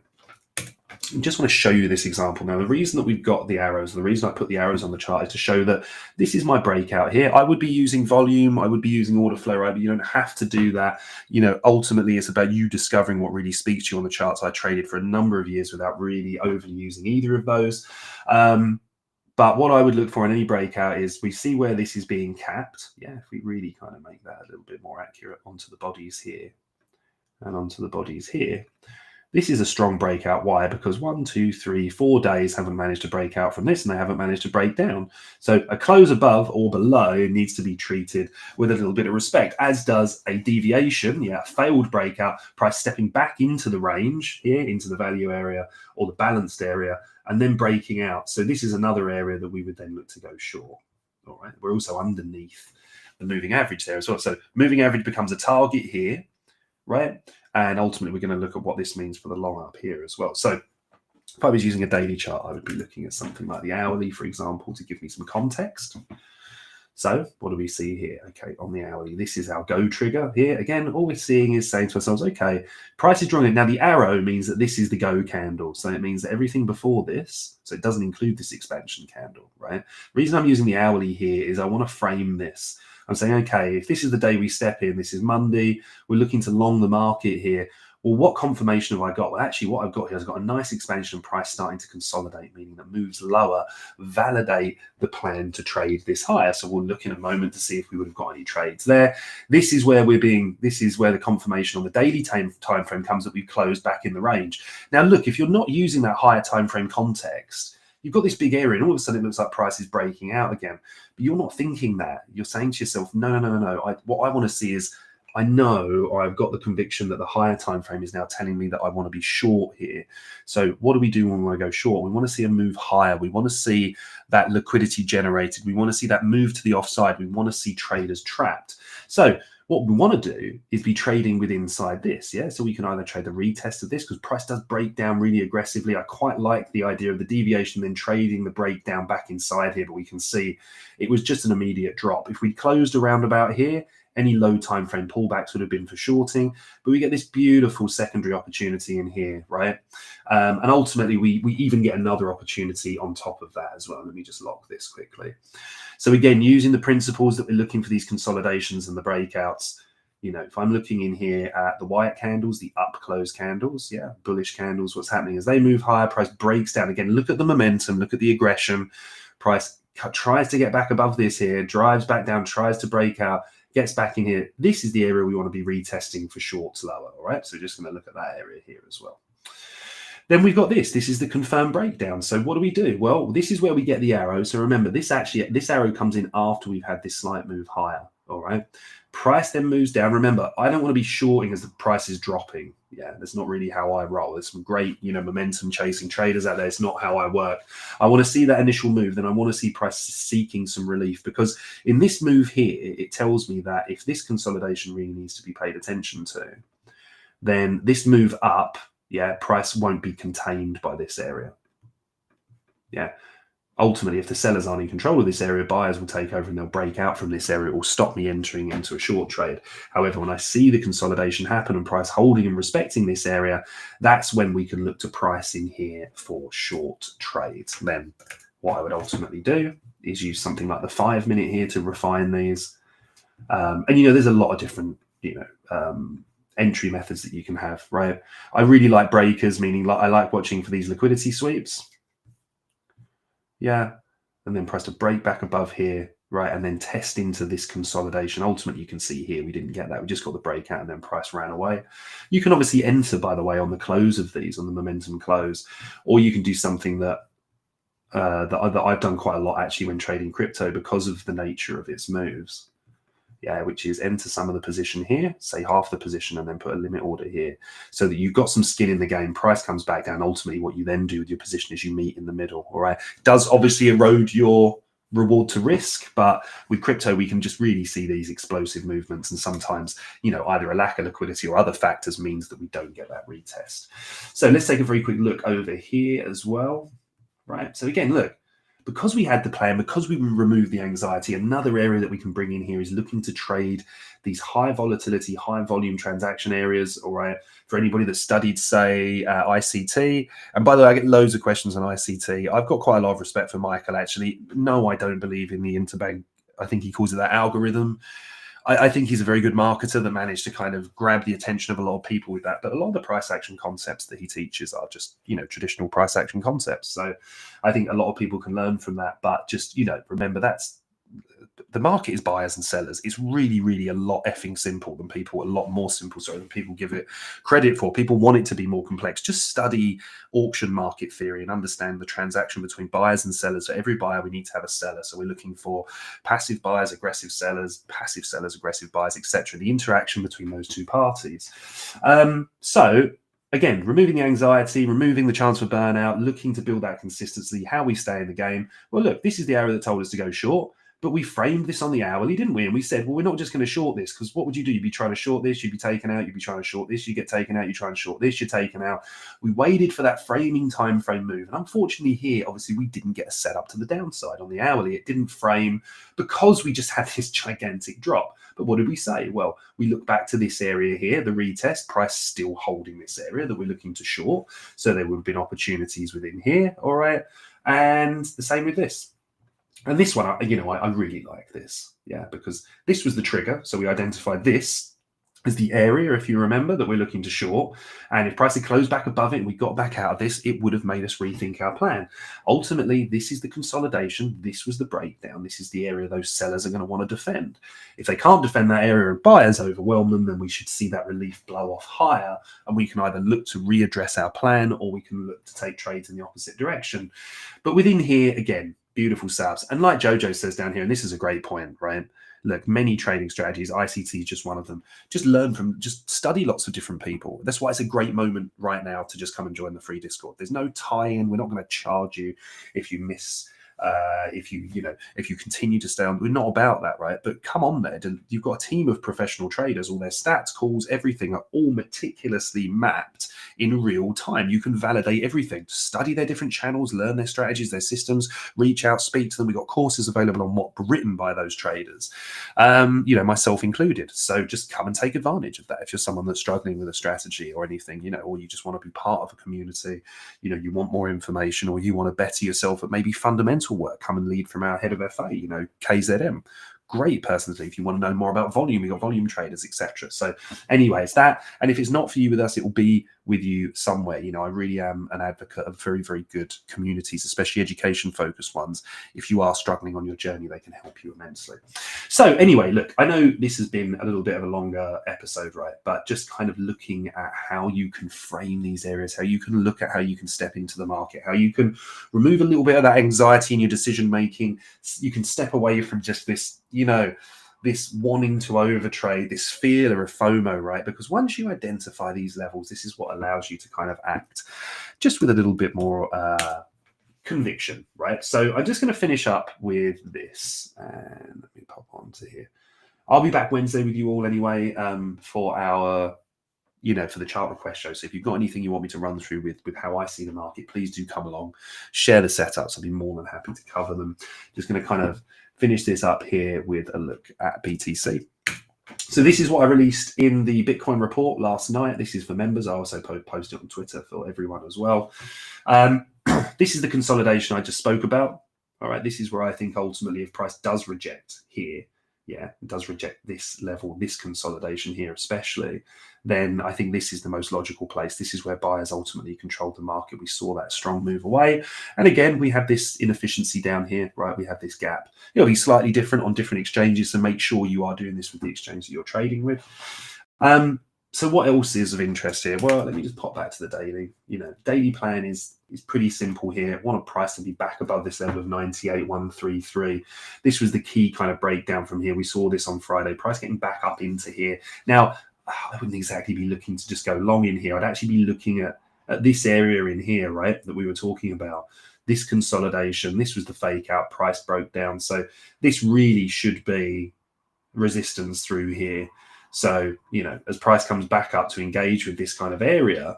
I just want to show you this example. Now, the reason that we've got the arrows, the reason I put the arrows on the chart is to show that this is my breakout here. I would be using volume. I would be using order flow, right? But you don't have to do that. You know, ultimately, it's about you discovering what really speaks to you on the charts. I traded for a number of years without really overly using either of those. But what I would look for in any breakout is we see where this is being capped. Yeah, if we really kind of make that a little bit more accurate onto the bodies here and onto the bodies here. This is a strong breakout. Why? Because 1, 2, 3, 4 days haven't managed to break out from this, and they haven't managed to break down. So a close above or below needs to be treated with a little bit of respect, as does a deviation, yeah, a failed breakout, price stepping back into the range here, into the value area or the balanced area, and then breaking out. So this is another area that we would then look to go short. All right. We're also underneath the moving average there as well. So moving average becomes a target here, right? And ultimately, we're going to look at what this means for the long up here as well. So if I was using a daily chart, I would be looking at something like the hourly, for example, to give me some context. So what do we see here? Okay, on the hourly, this is our go trigger here. Again, all we're seeing is saying to ourselves, okay, price is drawing it. Now, the arrow means that this is the go candle. So it means that everything before this, so it doesn't include this expansion candle, right? The reason I'm using the hourly here is I want to frame this. I'm saying, okay, if this is the day we step in, this is Monday, we're looking to long the market here. Well, what confirmation have I got? Well, actually, what I've got here is I've got a nice expansion price starting to consolidate, meaning that moves lower, validate the plan to trade this higher. So we'll look in a moment to see if we would have got any trades there. This is where this is where the confirmation on the daily time frame comes that we've closed back in the range. Now, look, if you're not using that higher time frame context, you've got this big area and all of a sudden it looks like price is breaking out again. But you're not thinking that. You're saying to yourself, no. What I want to see is, I know, or I've got the conviction that the higher time frame is now telling me that I want to be short here. So what do we do when we go short? We want to see a move higher. We want to see that liquidity generated. We want to see that move to the offside. We want to see traders trapped. So what we want to do is be trading with inside this, yeah? So we can either trade the retest of this because price does break down really aggressively. I quite like the idea of the deviation, then trading the breakdown back inside here, but we can see it was just an immediate drop. If we closed around about here, any low time frame pullbacks would have been for shorting, but we get this beautiful secondary opportunity in here, right? And ultimately, we even get another opportunity on top of that as well. Let me just lock this quickly. So again, using the principles that we're looking for these consolidations and the breakouts, you know, if I'm looking in here at the white candles, the up close candles, yeah, bullish candles, what's happening is they move higher, price breaks down. Again, look at the momentum, look at the aggression. Price tries to get back above this here, drives back down, tries to break out, gets back in here. This is the area we want to be retesting for shorts lower, all right? So just going to look at that area here as well. Then we've got this. This is the confirmed breakdown. So what do we do? Well, this is where we get the arrow. So remember, this arrow comes in after we've had this slight move higher, all right? Price then moves down. Remember, I don't want to be shorting as the price is dropping. Yeah, that's not really how I roll. There's some great, momentum chasing traders out there. It's not how I work. I want to see that initial move. Then I want to see price seeking some relief, because in this move here, it tells me that if this consolidation really needs to be paid attention to, then this move up, yeah, price won't be contained by this area. Yeah. Ultimately, if the sellers aren't in control of this area, buyers will take over and they'll break out from this area. It will stop me entering into a short trade. However, when I see the consolidation happen and price holding and respecting this area, that's when we can look to price in here for short trades. Then what I would ultimately do is use something like the 5 minute here to refine these. And there's a lot of different entry methods that you can have, right? I really like breakers, meaning I like watching for these liquidity sweeps. Yeah, and then press to break back above here, right, and then test into this consolidation. Ultimately, you can see here we didn't get that. We just got the breakout and then price ran away. You can obviously enter, by the way, on the close of these, on the momentum close, or you can do something that that I've done quite a lot actually when trading crypto because of the nature of its moves. Yeah, which is enter some of the position here, say half the position, and then put a limit order here so that you've got some skin in the game. Price comes back down. Ultimately, what you then do with your position is you meet in the middle. All right. It does obviously erode your reward to risk, but with crypto, we can just really see these explosive movements. And sometimes, either a lack of liquidity or other factors means that we don't get that retest. So let's take a very quick look over here as well. Right. So again, look. Because we had the plan, because we removed the anxiety, another area that we can bring in here is looking to trade these high volatility, high volume transaction areas. All right, for anybody that studied, say, ICT. And by the way, I get loads of questions on ICT. I've got quite a lot of respect for Michael, actually. No, I don't believe in the interbank. I think he calls it that algorithm. I think he's a very good marketer that managed to kind of grab the attention of a lot of people with that. But a lot of the price action concepts that he teaches are just, traditional price action concepts. So I think a lot of people can learn from that. But just, remember the market is buyers and sellers. It's really, really a lot effing simple than people, a lot more simple, than people give it credit for. People want it to be more complex. Just study auction market theory and understand the transaction between buyers and sellers. For every buyer, we need to have a seller. So we're looking for passive buyers, aggressive sellers, aggressive buyers, etc. The interaction between those two parties. So again, removing the anxiety, removing the chance for burnout, looking to build that consistency, how we stay in the game. Well, look, this is the area that told us to go short. But we framed this on the hourly, didn't we? And we said, well, we're not just going to short this, because what would you do? You'd be trying to short this, you'd be taken out, you'd be trying to short this, you get taken out, you try and short this, you're taken out. We waited for that framing time frame move. And unfortunately here, obviously, we didn't get a setup to the downside on the hourly. It didn't frame because we just had this gigantic drop. But what did we say? Well, we look back to this area here, the retest, price still holding this area that we're looking to short. So there would have been opportunities within here, all right? And the same with this. And this one, I really like this, because this was the trigger. So we identified this as the area, if you remember, that we're looking to short. And if price had closed back above it and we got back out of this, it would have made us rethink our plan. Ultimately, this is the consolidation. This was the breakdown. This is the area those sellers are going to want to defend. If they can't defend that area and buyers overwhelm them, then we should see that relief blow off higher. And we can either look to readdress our plan or we can look to take trades in the opposite direction. But within here, again, beautiful subs. And like Jojo says down here, and this is a great point, right? Look, many trading strategies, ICT is just one of them. Just study lots of different people. That's why it's a great moment right now to just come and join the free Discord. There's no tie-in. We're not going to charge you if you miss, if you continue to stay on. We're not about that, right? But come on there. You've got a team of professional traders. All their stats, calls, everything are all meticulously mapped in real time. You can validate everything, study their different channels, learn their strategies, their systems, reach out, speak to them. We've got courses available on what written by those traders, myself included. So just come and take advantage of that. If you're someone that's struggling with a strategy or anything, or you just want to be part of a community, you want more information, or you want to better yourself at maybe fundamental work, come and lead from our head of FA, KZM. Great personally. If you want to know more about volume, we got volume traders, etc. So anyways, that, and if it's not for you with us, it will be with you somewhere. I really am an advocate of very, very good communities, especially education focused ones. If you are struggling on your journey, they can help you immensely. So anyway, look, I know this has been a little bit of a longer episode, right? But just kind of looking at how you can frame these areas, how you can look at how you can step into the market, how you can remove a little bit of that anxiety in your decision making. You can step away from just this, this wanting to overtrade, this fear of FOMO, right? Because once you identify these levels, this is what allows you to kind of act just with a little bit more conviction, right? So I'm just going to finish up with this, and let me pop onto here. I'll be back Wednesday with you all anyway, for our for the chart request show. So if you've got anything you want me to run through with how I see the market, please do come along, share the setups. I'll be more than happy to cover them. Just going to kind of finish this up here with a look at BTC. So this is what I released in the Bitcoin report last night. This is for members. I also post it on Twitter for everyone as well. This is the consolidation I just spoke about. All right, this is where I think ultimately if price does reject here, yeah, it does reject this level, this consolidation here especially, then I think this is the most logical place. This is where buyers ultimately control the market. We saw that strong move away. And again, we have this inefficiency down here, right? We have this gap. It'll be slightly different on different exchanges, so make sure you are doing this with the exchange that you're trading with. So what else is of interest here? Well, let me just pop back to the daily. Daily plan is pretty simple here. I want a price to be back above this level of 98,133. This was the key kind of breakdown from here. We saw this on Friday. Price getting back up into here. Now, I wouldn't exactly be looking to just go long in here. I'd actually be looking at this area in here, right, that we were talking about. This consolidation, this was the fake out, price broke down. So this really should be resistance through here. So, as price comes back up to engage with this kind of area,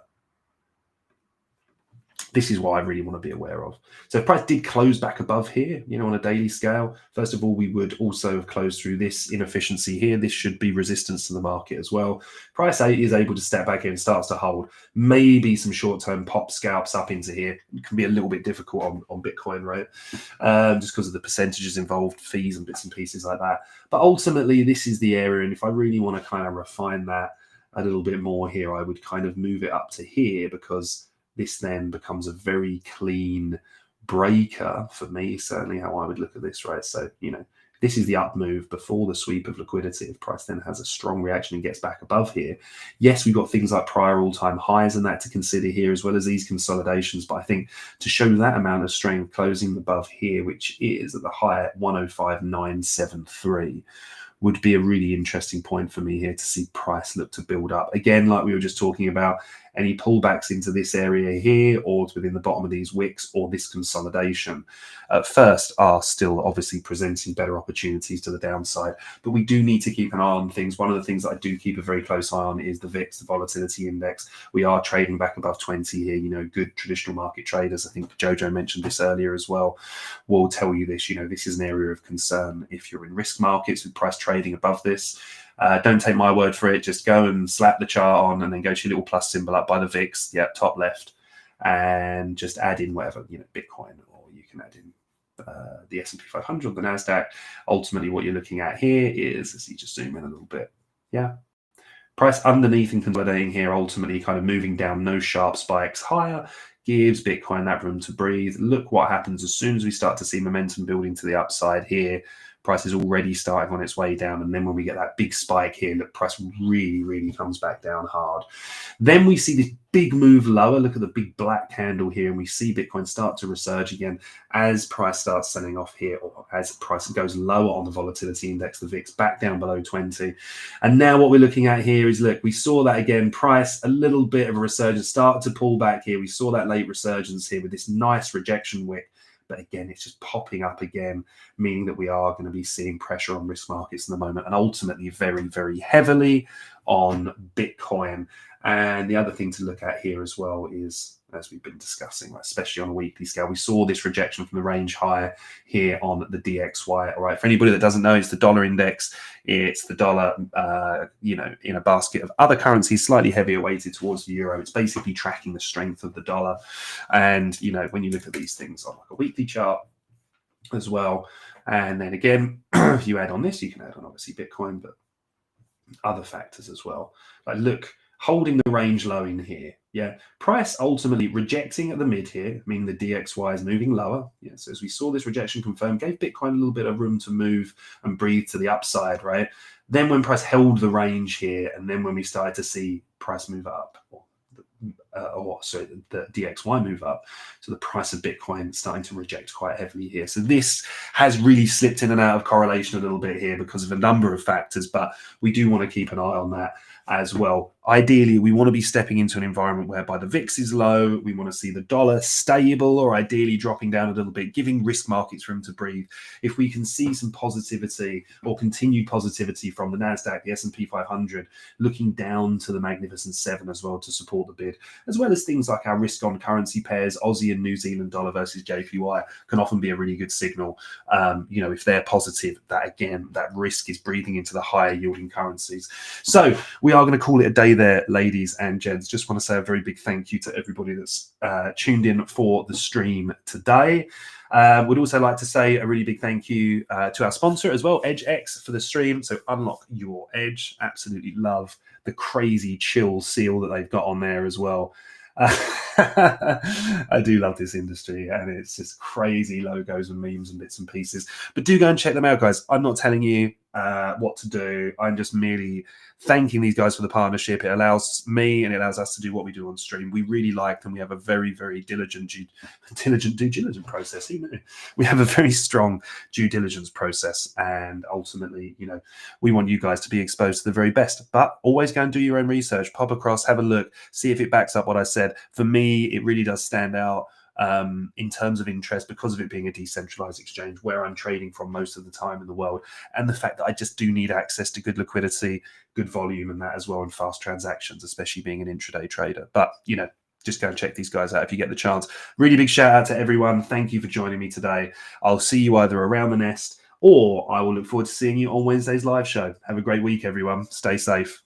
this is what I really want to be aware of. So if price did close back above here, on a daily scale, first of all, we would also have closed through this inefficiency here. This should be resistance to the market as well. Price is able to step back in, starts to hold. Maybe some short-term pop scalps up into here. It can be a little bit difficult on Bitcoin, right? Just because of the percentages involved, fees and bits and pieces like that. But ultimately, this is the area. And if I really want to kind of refine that a little bit more here, I would kind of move it up to here, because this then becomes a very clean breaker for me, certainly how I would look at this, right? So, this is the up move before the sweep of liquidity. If price then has a strong reaction and gets back above here, yes, we've got things like prior all-time highs and that to consider here, as well as these consolidations. But I think to show that amount of strength closing above here, which is at the high at 105,973, would be a really interesting point for me here to see price look to build up. Again, like we were just talking about, any pullbacks into this area here or within the bottom of these wicks or this consolidation at first are still obviously presenting better opportunities to the downside. But we do need to keep an eye on things. One of the things that I do keep a very close eye on is the VIX, the volatility index. We are trading back above 20 here. Good traditional market traders, I think Jojo mentioned this earlier as well, will tell you this. This is an area of concern if you're in risk markets with price trading above this. Don't take my word for it. Just go and slap the chart on and then go to your little plus symbol up by the VIX, top left, and just add in whatever, Bitcoin, or you can add in the S&P 500 or the NASDAQ. Ultimately, what you're looking at here is, as you just zoom in a little bit, price underneath and consolidating here, ultimately kind of moving down, no sharp spikes higher, gives Bitcoin that room to breathe. Look what happens as soon as we start to see momentum building to the upside here. Price is already starting on its way down. And then when we get that big spike here, look, price really, really comes back down hard. Then we see this big move lower. Look at the big black candle here. And we see Bitcoin start to resurge again as price starts selling off here, or as price goes lower on the volatility index, the VIX back down below 20. And now what we're looking at here is, look, we saw that again, price, a little bit of a resurgence, start to pull back here. We saw that late resurgence here with this nice rejection wick. But again, it's just popping up again, meaning that we are going to be seeing pressure on risk markets in the moment, and ultimately very, very heavily on Bitcoin. And the other thing to look at here as well is, as we've been discussing, especially on a weekly scale, we saw this rejection from the range higher here on the DXY. All right, for anybody that doesn't know, it's the dollar index. It's the dollar, in a basket of other currencies, slightly heavier weighted towards the euro. It's basically tracking the strength of the dollar. And, when you look at these things on like a weekly chart as well, and then again, if you add on this, you can add on obviously Bitcoin, but other factors as well. Like, look, holding the range low in here. Price ultimately rejecting at the mid here, meaning the DXY is moving lower. So as we saw this rejection confirmed, gave Bitcoin a little bit of room to move and breathe to the upside, right? Then when price held the range here, and then when we started to see price move up, the DXY move up, so the price of Bitcoin starting to reject quite heavily here. So this has really slipped in and out of correlation a little bit here because of a number of factors, but we do want to keep an eye on that as well. Ideally, we want to be stepping into an environment whereby the VIX is low. We want to see the dollar stable, or ideally dropping down a little bit, giving risk markets room to breathe. If we can see some positivity or continued positivity from the NASDAQ, the S&P 500, looking down to the Magnificent Seven as well to support the bid, as well as things like our risk-on currency pairs, Aussie and New Zealand dollar versus JPY, can often be a really good signal. If they're positive, that again, that risk is breathing into the higher yielding currencies. So we are going to call it a day there, ladies and gents. Just want to say a very big thank you to everybody that's tuned in for the stream today. Would also like to say a really big thank you to our sponsor as well, EdgeX, for the stream. So unlock your edge. Absolutely love the crazy chill seal that they've got on there as well. I do love this industry, and it's just crazy logos and memes and bits and pieces. But do go and check them out, guys. I'm not telling you what to do. I'm just merely thanking these guys for the partnership. It allows me and it allows us to do what we do on stream. We really like them. We have a very, very diligent due diligence process. We have a very strong due diligence process, and ultimately, we want you guys to be exposed to the very best. But always go and do your own research. Pop across, have a look, see if it backs up what I said. For me, it really does stand out in terms of interest because of it being a decentralized exchange where I'm trading from most of the time in the world, and the fact that I just do need access to good liquidity, good volume, and that as well, and fast transactions, especially being an intraday trader. But just go and check these guys out if you get the chance. Really big shout out to everyone. Thank you for joining me today. I'll see you either around the nest, or I will look forward to seeing you on Wednesday's live show. Have a great week, everyone. Stay safe.